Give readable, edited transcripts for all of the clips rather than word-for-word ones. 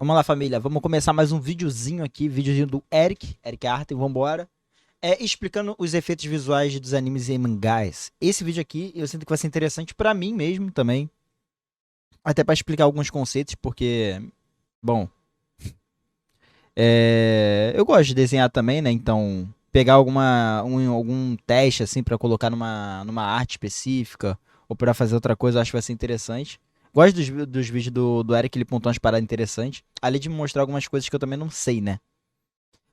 Vamos lá, família. Vamos começar mais um videozinho aqui. Videozinho do Eric Artem. Vambora. Explicando os efeitos visuais dos animes e mangás. Esse vídeo aqui eu sinto que vai ser interessante pra mim mesmo também. Até pra explicar alguns conceitos, porque, bom, eu gosto de desenhar também, né? Então, pegar algum teste assim pra colocar numa arte específica ou pra fazer outra coisa, eu acho que vai ser interessante. Gosto dos vídeos do Eric, ele pontua umas paradas interessantes. Além de me mostrar algumas coisas que eu também não sei, né?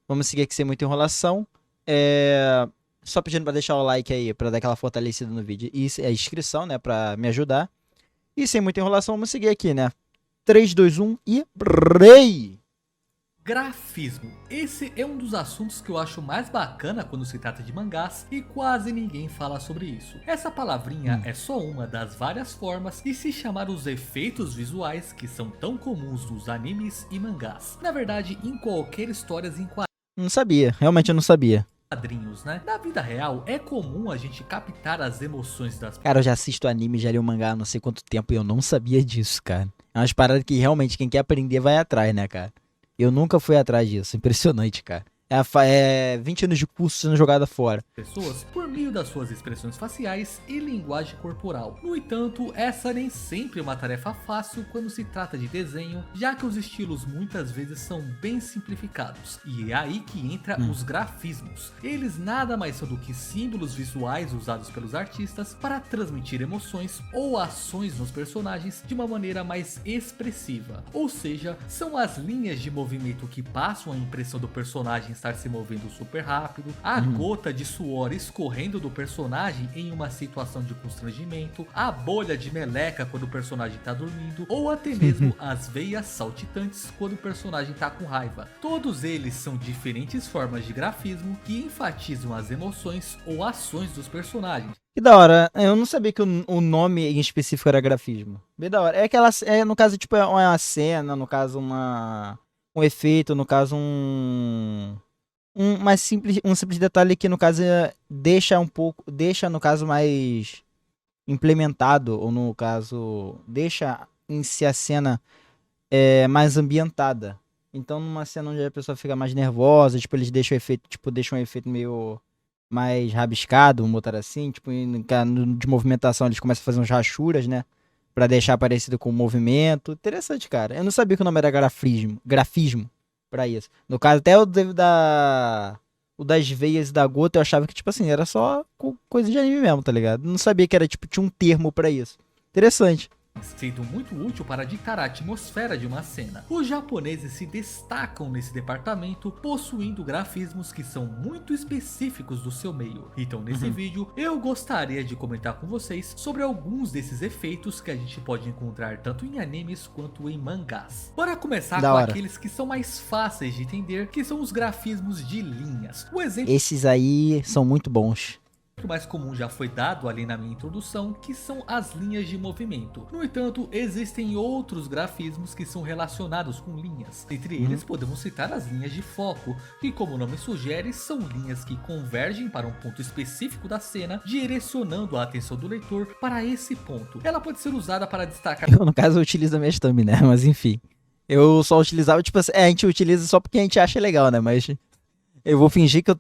Vamos seguir aqui sem muita enrolação. É... Só pedindo pra deixar o like aí, pra dar aquela fortalecida no vídeo. E a inscrição, né, pra me ajudar. E sem muita enrolação, vamos seguir aqui, né? 3, 2, 1 e... Rei! Grafismo. Esse é um dos assuntos que eu acho mais bacana quando se trata de mangás e quase ninguém fala sobre isso. Essa palavrinha é só uma das várias formas de se chamar os efeitos visuais que são tão comuns nos animes e mangás. Na verdade, em qualquer história em Não sabia, realmente eu não sabia. quadrinhos, né? Na vida real, é comum a gente captar as emoções das Cara, eu já assisto anime, já li o mangá há não sei quanto tempo e eu não sabia disso, cara. É umas paradas que realmente quem quer aprender vai atrás, né, cara? Eu nunca fui atrás disso, impressionante, cara. É 20 anos de curso sendo jogada fora. pessoas por meio das suas expressões faciais e linguagem corporal. No entanto, essa nem sempre é uma tarefa fácil quando se trata de desenho, já que os estilos muitas vezes são bem simplificados. E é aí que entra os grafismos. Eles nada mais são do que símbolos visuais usados pelos artistas para transmitir emoções ou ações nos personagens de uma maneira mais expressiva. Ou seja, são as linhas de movimento que passam a impressão do personagem estar se movendo super rápido, a gota de suor escorrendo do personagem em uma situação de constrangimento, a bolha de meleca quando o personagem está dormindo, ou até mesmo as veias saltitantes quando o personagem está com raiva. Todos eles são diferentes formas de grafismo que enfatizam as emoções ou ações dos personagens. Que da hora, eu não sabia que o nome em específico era grafismo. Bem da hora. No caso, tipo, é uma cena, no caso, um efeito, no caso, um simples detalhe que no caso deixa no caso mais implementado, ou no caso, deixa em si a cena mais ambientada. Então, numa cena onde a pessoa fica mais nervosa, tipo, eles deixam um efeito meio mais rabiscado, vamos botar assim, tipo, de movimentação, eles começam a fazer uns rachuras, né? Pra deixar parecido com o movimento. Interessante, cara. Eu não sabia que o nome era grafismo pra isso. No caso, até o das veias e da gota, eu achava que, tipo assim, era só coisa de anime mesmo, tá ligado? Não sabia que era, tipo, tinha um termo pra isso. Interessante. Sendo muito útil para ditar a atmosfera de uma cena. Os japoneses se destacam nesse departamento, possuindo grafismos que são muito específicos do seu meio. Então nesse vídeo eu gostaria de comentar com vocês sobre alguns desses efeitos que a gente pode encontrar tanto em animes quanto em mangás. Bora começar Da com hora. aqueles que são mais fáceis de entender, que são os grafismos de linhas. O exemplo Esses aí são muito bons. mais comum já foi dado ali na minha introdução, que são as linhas de movimento. No entanto, existem outros grafismos que são relacionados com linhas. Entre eles podemos citar as linhas de foco, que como o nome sugere, são linhas que convergem para um ponto específico da cena, direcionando a atenção do leitor para esse ponto. Ela pode ser usada para destacar Eu, no caso, eu utilizo a minha thumb, né? Mas enfim. Eu só utilizava, tipo assim, a gente utiliza só porque a gente acha legal, né? Mas eu vou fingir que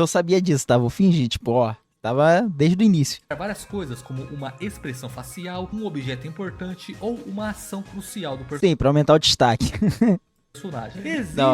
eu sabia disso, tá? Vou fingir, tipo, ó, tava desde o início. várias coisas, como uma expressão facial, um objeto importante ou uma ação crucial do personagem. Sim, pra aumentar o destaque. Da hora.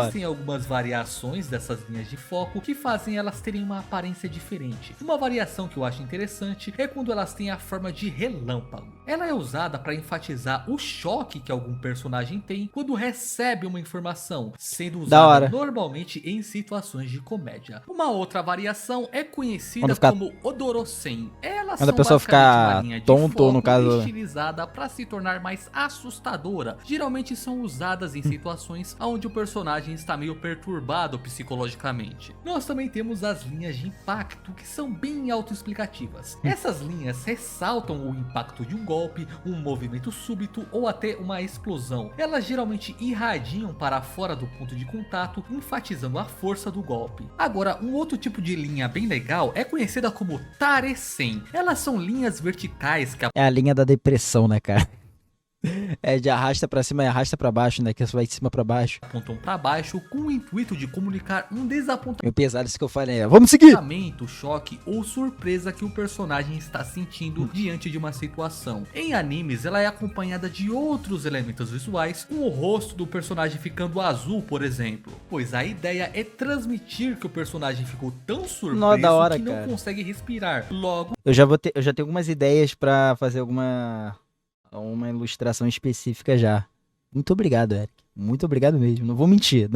Existem algumas variações dessas linhas de foco que fazem elas terem uma aparência diferente. Uma variação que eu acho interessante é quando elas têm a forma de relâmpago. Ela é usada para enfatizar o choque que algum personagem tem quando recebe uma informação, sendo Da usada hora. normalmente em situações de comédia. Uma outra variação é Quando conhecida ficar, como Odorosen. Elas quando a são pessoa basicamente uma ficar linha de tonto, ou no foco caso. estilizada para se tornar mais assustadora. Geralmente são usadas em situações onde o personagem está meio perturbado psicologicamente. Nós também temos as linhas de impacto, que são bem autoexplicativas. Essas linhas ressaltam o impacto de um golpe, um movimento súbito ou até uma explosão. Elas geralmente irradiam para fora do ponto de contato, enfatizando a força do golpe. Agora, um outro tipo de linha bem legal é conhecida como Taresen. Elas são linhas verticais que É a linha da depressão, né, cara? É de arrasta pra cima e arrasta pra baixo, né? Que você vai de cima pra baixo. Apontam para baixo com o intuito de comunicar um desapontamento, Meio pesado isso que eu falei. Vamos seguir! choque ou surpresa que o personagem está sentindo diante de uma situação. Em animes, ela é acompanhada de outros elementos visuais, com o rosto do personagem ficando azul, por exemplo. Pois a ideia é transmitir que o personagem ficou tão surpreso Da hora, que não cara. consegue respirar. Logo, Eu já tenho algumas ideias pra fazer uma ilustração específica já. Muito obrigado, Eric. Muito obrigado mesmo. Não vou mentir.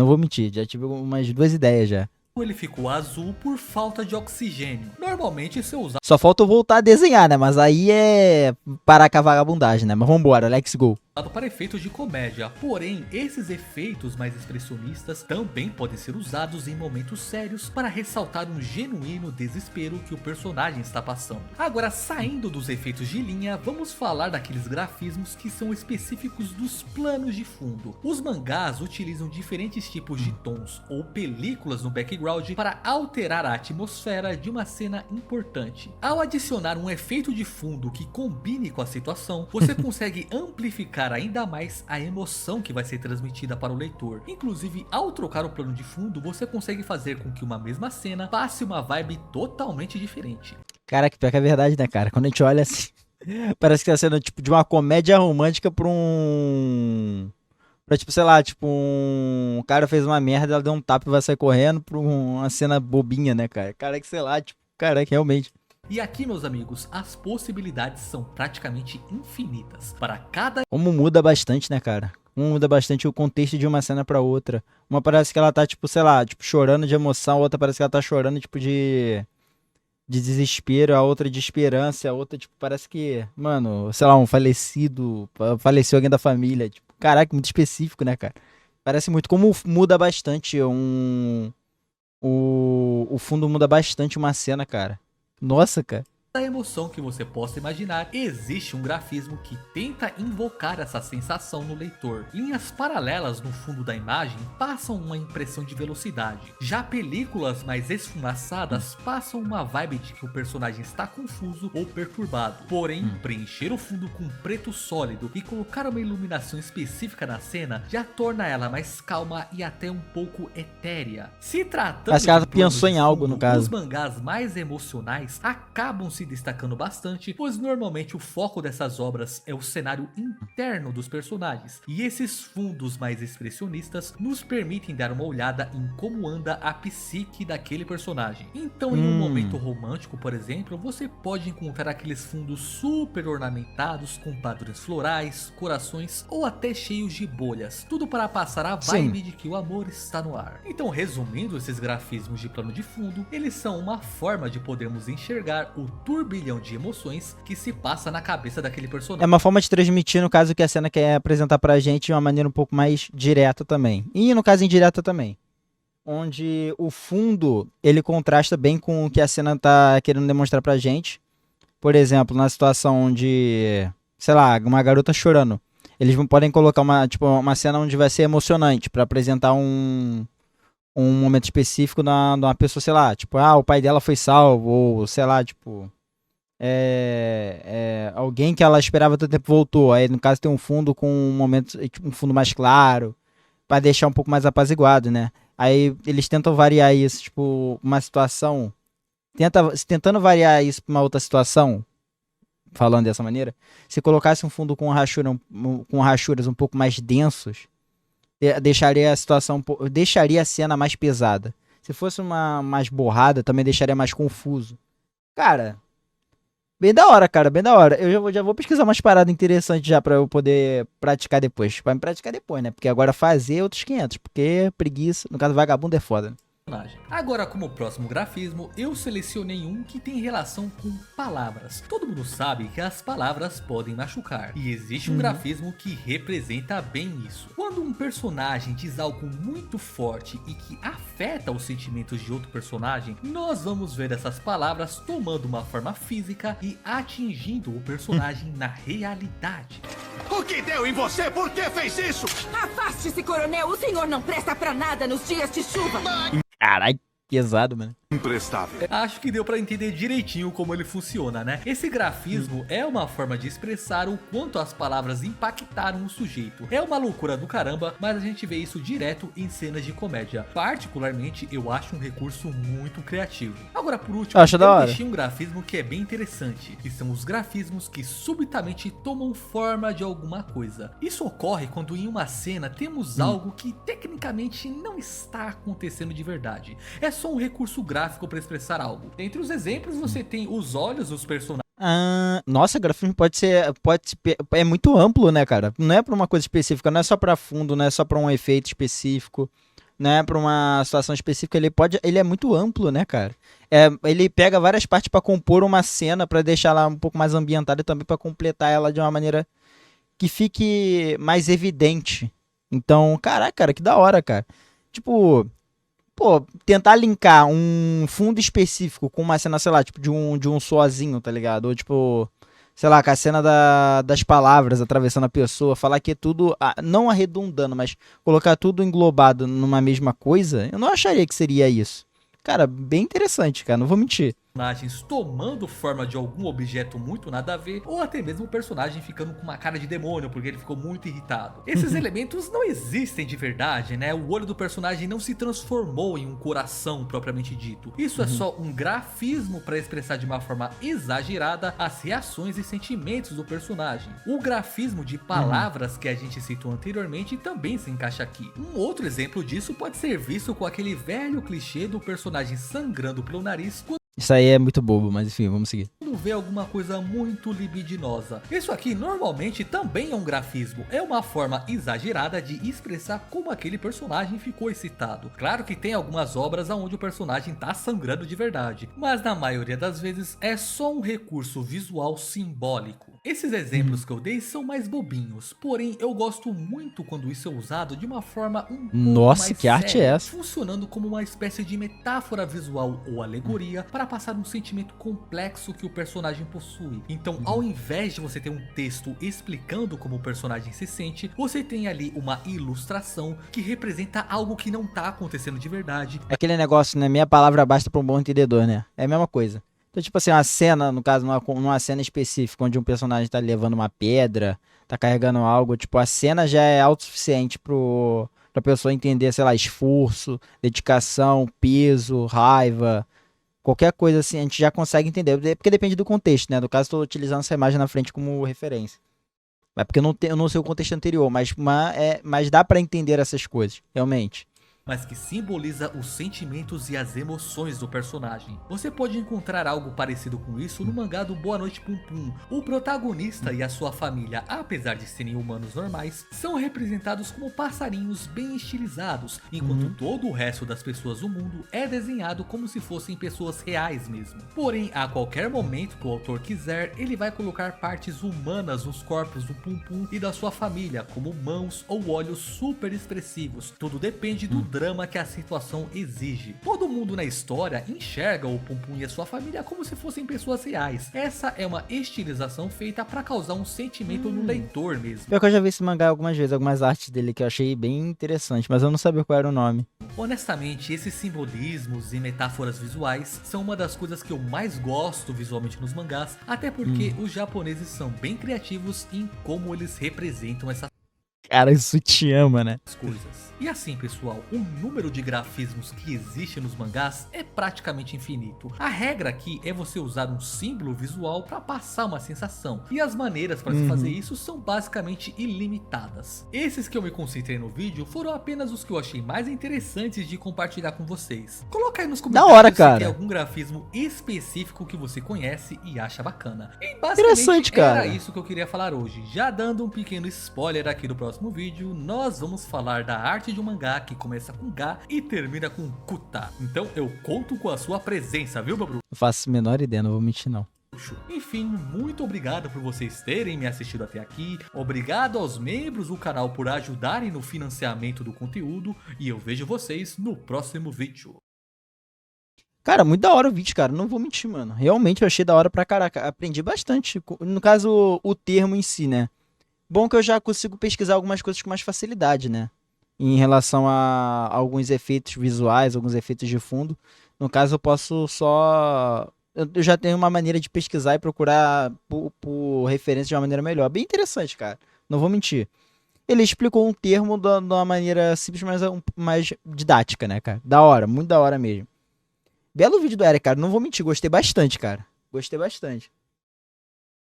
Já tive umas 2 ideias já. ele ficou azul por falta de oxigênio. Normalmente isso é usado Só falta eu voltar a desenhar, né? Mas aí é parar com a vagabundagem, né? Mas vambora, let's go. para efeitos de comédia, porém esses efeitos mais expressionistas também podem ser usados em momentos sérios para ressaltar um genuíno desespero que o personagem está passando. Agora, saindo dos efeitos de linha, vamos falar daqueles grafismos que são específicos dos planos de fundo. Os mangás utilizam diferentes tipos de tons ou películas no background para alterar a atmosfera de uma cena importante. Ao adicionar um efeito de fundo que combine com a situação, você consegue amplificar ainda mais a emoção que vai ser transmitida para o leitor. Inclusive, ao trocar o plano de fundo, você consegue fazer com que uma mesma cena passe uma vibe totalmente diferente. Cara, que pior que é verdade, né, cara? Quando a gente olha assim, parece que tá sendo tipo de uma comédia romântica pra tipo, sei lá, tipo, um cara fez uma merda, ela deu um tapa e vai sair correndo pra uma cena bobinha, né, cara? Cara, que sei lá, tipo, cara, que realmente. E aqui, meus amigos, as possibilidades são praticamente infinitas. Para cada Como muda bastante, né, cara? Como muda bastante o contexto de uma cena pra outra. Uma parece que ela tá, tipo, sei lá, tipo, chorando de emoção, a outra parece que ela tá chorando, tipo, de desespero, a outra de esperança, a outra, tipo, parece que, mano, sei lá, um falecido, faleceu alguém da família, tipo, caraca, muito específico, né, cara? Parece muito como muda bastante o fundo muda bastante uma cena, cara. Nossa, cara. emoção que você possa imaginar, existe um grafismo que tenta invocar essa sensação no leitor. Linhas paralelas no fundo da imagem passam uma impressão de velocidade. Já películas mais esfumaçadas passam uma vibe de que o personagem está confuso ou perturbado. Porém, preencher o fundo com preto sólido e colocar uma iluminação específica na cena já torna ela mais calma e até um pouco etérea. Se tratando Parece que ela de planos pensou de em algo, fundo, no caso. os mangás mais emocionais acabam se destacando bastante, pois normalmente o foco dessas obras é o cenário interno dos personagens, e esses fundos mais expressionistas nos permitem dar uma olhada em como anda a psique daquele personagem. Então, em um momento romântico, por exemplo, você pode encontrar aqueles fundos super ornamentados com padrões florais, corações ou até cheios de bolhas, tudo para passar a vibe de que o amor está no ar. Então, resumindo, esses grafismos de plano de fundo, eles são uma forma de podermos enxergar o turbilhão de emoções que se passa na cabeça daquele personagem. É uma forma de transmitir, no caso, que a cena quer apresentar pra gente de uma maneira um pouco mais direta também. E no caso, indireta também. Onde o fundo, ele contrasta bem com o que a cena tá querendo demonstrar pra gente. Por exemplo, na situação onde, sei lá, uma garota chorando. Eles podem colocar uma cena onde vai ser emocionante pra apresentar um momento específico de uma pessoa, sei lá, tipo, o pai dela foi salvo, ou sei lá, tipo, alguém que ela esperava todo tempo voltou. Aí, no caso, tem um fundo com um fundo mais claro, pra deixar um pouco mais apaziguado, né? Aí eles tentam variar isso, tipo, uma situação, tentando variar isso pra uma outra situação, falando dessa maneira, se colocasse um fundo com rachuras um pouco mais densos, deixaria a cena mais pesada. Se fosse uma mais borrada, também deixaria mais confuso. Cara, bem da hora, cara, bem da hora. Eu já vou pesquisar umas paradas interessantes já pra eu poder praticar depois. Pra me praticar depois, né? Porque agora fazer outros 500, porque preguiça, no caso vagabundo é foda, né? Agora, como próximo grafismo, eu selecionei um que tem relação com palavras. Todo mundo sabe que as palavras podem machucar, e existe um grafismo que representa bem isso. Quando um personagem diz algo muito forte e que afeta os sentimentos de outro personagem, nós vamos ver essas palavras tomando uma forma física e atingindo o personagem na realidade. O que deu em você? Por que fez isso? Afaste-se, coronel! O senhor não presta pra nada nos dias de chuva! Caralho, pesado, mano. Imprestável. Acho que deu pra entender direitinho como ele funciona, né? Esse grafismo é uma forma de expressar o quanto as palavras impactaram o sujeito. É uma loucura do caramba, mas a gente vê isso direto em cenas de comédia. Particularmente, eu acho um recurso muito criativo. Agora, por último, Acho da hora. deixei um grafismo que é bem interessante, que são os grafismos que subitamente tomam forma de alguma coisa. Isso ocorre quando em uma cena temos algo que tecnicamente não está acontecendo de verdade. É só um recurso gráfico para expressar algo. Entre os exemplos, você tem os olhos dos personagens. Nossa, grafismo é muito amplo, né, cara? Não é pra uma coisa específica, não é só pra fundo, não é só pra um efeito específico, não é pra uma situação específica, ele é muito amplo, né, cara? Ele pega várias partes pra compor uma cena, pra deixar ela um pouco mais ambientada e também pra completar ela de uma maneira que fique mais evidente. Então, caraca, cara, que da hora, cara. Tipo, pô, tentar linkar um fundo específico com uma cena, sei lá, tipo, de um sozinho, tá ligado? Ou tipo, sei lá, com a cena das palavras atravessando a pessoa, falar que é tudo, não arredondando, mas colocar tudo englobado numa mesma coisa, eu não acharia que seria isso. Cara, bem interessante, cara, não vou mentir. Personagens tomando forma de algum objeto muito nada a ver, ou até mesmo o personagem ficando com uma cara de demônio porque ele ficou muito irritado. Esses elementos não existem de verdade, né? O olho do personagem não se transformou em um coração propriamente dito. Isso é só um grafismo para expressar de uma forma exagerada as reações e sentimentos do personagem. O grafismo de palavras que a gente citou anteriormente também se encaixa aqui. Um outro exemplo disso pode ser visto com aquele velho clichê do personagem sangrando pelo nariz Isso aí é muito bobo, mas enfim, vamos seguir. quando vê alguma coisa muito libidinosa. Isso aqui normalmente também é um grafismo, é uma forma exagerada de expressar como aquele personagem ficou excitado. Claro que tem algumas obras onde o personagem tá sangrando de verdade, mas na maioria das vezes é só um recurso visual simbólico. Esses exemplos que eu dei são mais bobinhos, porém eu gosto muito quando isso é usado de uma forma um pouco Nossa, mais que arte séria, é essa? funcionando como uma espécie de metáfora visual ou alegoria para passar um sentimento complexo que o personagem possui. Então, ao invés de você ter um texto explicando como o personagem se sente, você tem ali uma ilustração que representa algo que não tá acontecendo de verdade. É aquele negócio, né? Minha palavra basta pra um bom entendedor, né? É a mesma coisa. Então, tipo assim, uma cena, no caso, numa cena específica, onde um personagem tá levando uma pedra, tá carregando algo, tipo, a cena já é autossuficiente pra pessoa entender, sei lá, esforço, dedicação, peso, raiva, qualquer coisa assim, a gente já consegue entender. Porque depende do contexto, né? No caso, tô utilizando essa imagem na frente como referência. É porque eu não sei o contexto anterior, mas dá pra entender essas coisas, realmente. Mas que simboliza os sentimentos e as emoções do personagem. Você pode encontrar algo parecido com isso no mangá do Boa Noite Pum Pum. O protagonista e a sua família, apesar de serem humanos normais, são representados como passarinhos bem estilizados, enquanto todo o resto das pessoas do mundo é desenhado como se fossem pessoas reais mesmo. Porém, a qualquer momento que o autor quiser, ele vai colocar partes humanas nos corpos do Pum Pum e da sua família, como mãos ou olhos super expressivos. Tudo depende do drama que a situação exige. Todo mundo na história enxerga o Pum Pum e a sua família como se fossem pessoas reais. Essa é uma estilização feita para causar um sentimento no leitor mesmo. Pior que eu já vi esse mangá algumas vezes, algumas artes dele que eu achei bem interessante, mas eu não sabia qual era o nome. Honestamente, esses simbolismos e metáforas visuais são uma das coisas que eu mais gosto visualmente nos mangás, até porque os japoneses são bem criativos em como eles representam essas Cara, isso te ama, né? coisas. E assim, pessoal, o número de grafismos que existe nos mangás é praticamente infinito. A regra aqui é você usar um símbolo visual para passar uma sensação, e as maneiras para se fazer isso são basicamente ilimitadas. Esses que eu me concentrei no vídeo foram apenas os que eu achei mais interessantes de compartilhar com vocês. Coloca aí nos comentários hora, se cara. tem algum grafismo específico que você conhece e acha bacana. E Interessante, basicamente cara. era isso que eu queria falar hoje. Já dando um pequeno spoiler aqui do próximo vídeo, nós vamos falar da arte de um mangá que começa com Ga e termina com Kuta. Então eu conto com a sua presença, viu, meu bruxo? Não faço a menor ideia, não vou mentir, não. Enfim, muito obrigado por vocês terem me assistido até aqui. Obrigado aos membros do canal por ajudarem no financiamento do conteúdo. E eu vejo vocês no próximo vídeo. Cara, muito da hora o vídeo, cara. Não vou mentir, mano. Realmente eu achei da hora pra caraca. Aprendi bastante. No caso, o termo em si, né? Bom que eu já consigo pesquisar algumas coisas com mais facilidade, né? Em relação a alguns efeitos visuais, alguns efeitos de fundo. No caso, eu posso só. Eu já tenho uma maneira de pesquisar e procurar por referência de uma maneira melhor. Bem interessante, cara. Não vou mentir. Ele explicou um termo de uma maneira simples, mas mais didática, né, cara? Da hora, muito da hora mesmo. Belo vídeo do Eric, cara. Não vou mentir, gostei bastante, cara. Gostei bastante.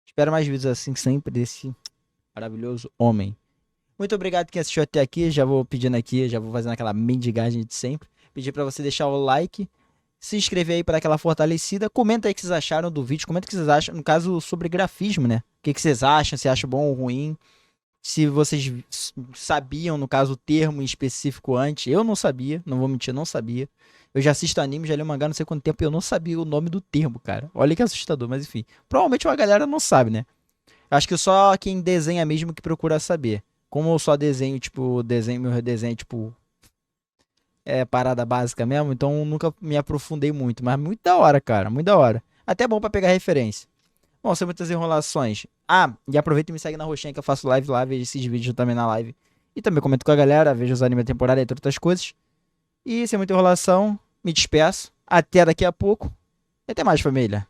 Espero mais vídeos assim sempre desse maravilhoso homem. Muito obrigado quem assistiu até aqui. Já vou pedindo aqui, já vou fazendo aquela mendigagem de sempre. Pedir pra você deixar o like, se inscrever aí para aquela fortalecida. Comenta aí o que vocês acharam do vídeo. Comenta o que vocês acham, no caso, sobre grafismo, né? O que vocês acham, se acham bom ou ruim. Se vocês sabiam, no caso, o termo em específico antes. Eu não sabia, não vou mentir, não sabia. Eu já assisto anime, já li o mangá não sei quanto tempo e eu não sabia o nome do termo, cara. Olha que assustador, mas enfim. Provavelmente uma galera não sabe, né? Acho que só quem desenha mesmo que procura saber. Como eu só desenho, tipo, meu desenho, tipo, parada básica mesmo, então nunca me aprofundei muito. Mas muito da hora, cara, muito da hora. Até bom pra pegar referência. Bom, sem muitas enrolações. Ah, e aproveita e me segue na roxinha que eu faço live lá, vejo esses vídeos também na live. E também comento com a galera, vejo os animes da temporada e outras coisas. E sem muita enrolação, me despeço. Até daqui a pouco. E até mais, família.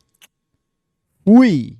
Fui!